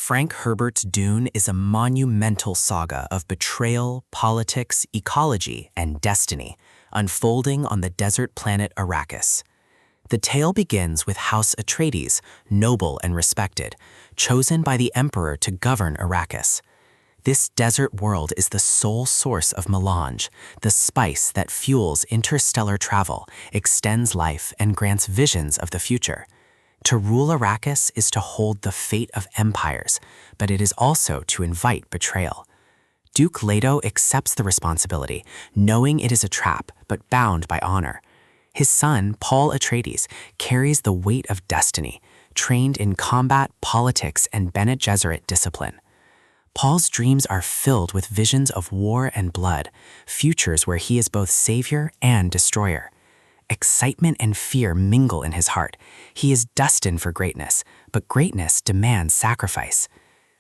Frank Herbert's Dune is a monumental saga of betrayal, politics, ecology, and destiny, unfolding on the desert planet Arrakis. The tale begins with House Atreides, noble and respected, chosen by the Emperor to govern Arrakis. This desert world is the sole source of melange, the spice that fuels interstellar travel, extends life, and grants visions of the future. To rule Arrakis is to hold the fate of empires, but it is also to invite betrayal. Duke Leto accepts the responsibility, knowing it is a trap, but bound by honor. His son, Paul Atreides, carries the weight of destiny, trained in combat, politics, and Bene Gesserit discipline. Paul's dreams are filled with visions of war and blood, futures where he is both savior and destroyer. Excitement and fear mingle in his heart. He is destined for greatness, but greatness demands sacrifice.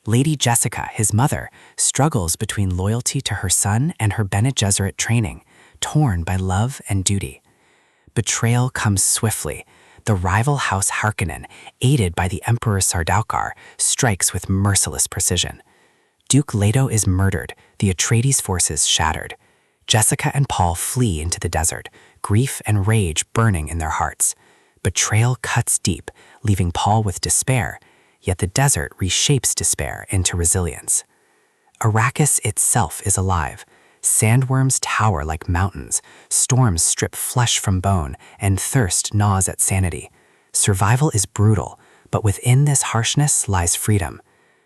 Lady Jessica, his mother, struggles between loyalty to her son and her Bene Gesserit training, torn by love and duty. Betrayal comes swiftly. The rival House Harkonnen, aided by the Emperor Sardaukar, strikes with merciless precision. Duke Leto is murdered, the Atreides forces shattered. Jessica and Paul flee into the desert, grief and rage burning in their hearts. Betrayal cuts deep, leaving Paul with despair, yet the desert reshapes despair into resilience. Arrakis itself is alive. Sandworms tower like mountains, storms strip flesh from bone, and thirst gnaws at sanity. Survival is brutal, but within this harshness lies freedom.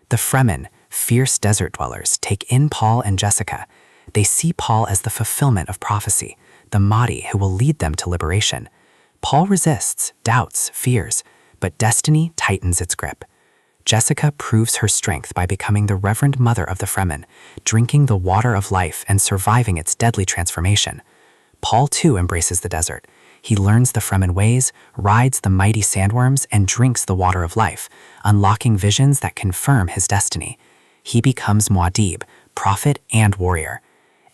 The Fremen, fierce desert dwellers, take in Paul and Jessica. They see Paul as the fulfillment of prophecy, the Mahdi who will lead them to liberation. Paul resists, doubts, fears, but destiny tightens its grip. Jessica proves her strength by becoming the Reverend Mother of the Fremen, drinking the water of life and surviving its deadly transformation. Paul too embraces the desert. He learns the Fremen ways, rides the mighty sandworms, and drinks the water of life, unlocking visions that confirm his destiny. He becomes Muad'Dib, prophet and warrior.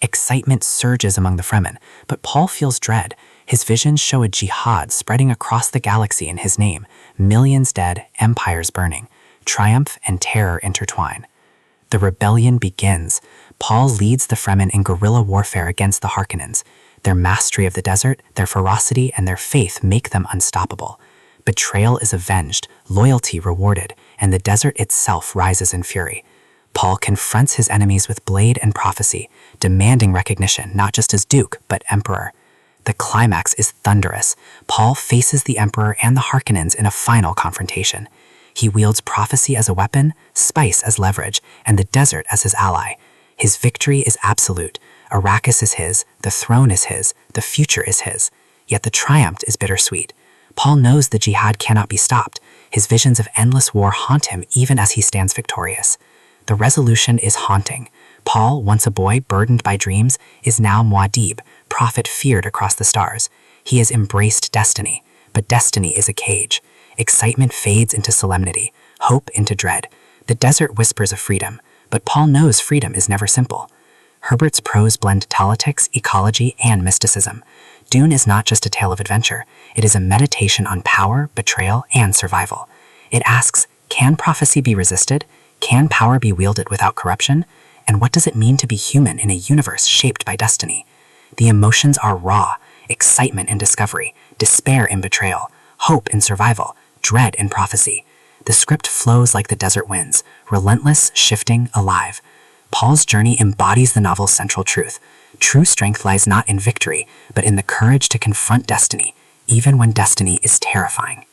Excitement surges among the Fremen, but Paul feels dread. His visions show a jihad spreading across the galaxy in his name, millions dead, empires burning. Triumph and terror intertwine. The rebellion begins. Paul leads the Fremen in guerrilla warfare against the Harkonnens. Their mastery of the desert, their ferocity, and their faith make them unstoppable. Betrayal is avenged, loyalty rewarded, and the desert itself rises in fury. Paul confronts his enemies with blade and prophecy, demanding recognition not just as Duke, but Emperor. The climax is thunderous. Paul faces the Emperor and the Harkonnens in a final confrontation. He wields prophecy as a weapon, spice as leverage, and the desert as his ally. His victory is absolute. Arrakis is his, the throne is his, the future is his. Yet the triumph is bittersweet. Paul knows the jihad cannot be stopped. His visions of endless war haunt him even as he stands victorious. The resolution is haunting. Paul, once a boy burdened by dreams, is now Muad'Dib, prophet feared across the stars. He has embraced destiny, but destiny is a cage. Excitement fades into solemnity, hope into dread. The desert whispers of freedom, but Paul knows freedom is never simple. Herbert's prose blend politics, ecology, and mysticism. Dune is not just a tale of adventure. It is a meditation on power, betrayal, and survival. It asks, can prophecy be resisted? Can power be wielded without corruption? And what does it mean to be human in a universe shaped by destiny? The emotions are raw, excitement in discovery, despair in betrayal, hope in survival, dread in prophecy. The script flows like the desert winds, relentless, shifting, alive. Paul's journey embodies the novel's central truth. True strength lies not in victory, but in the courage to confront destiny, even when destiny is terrifying.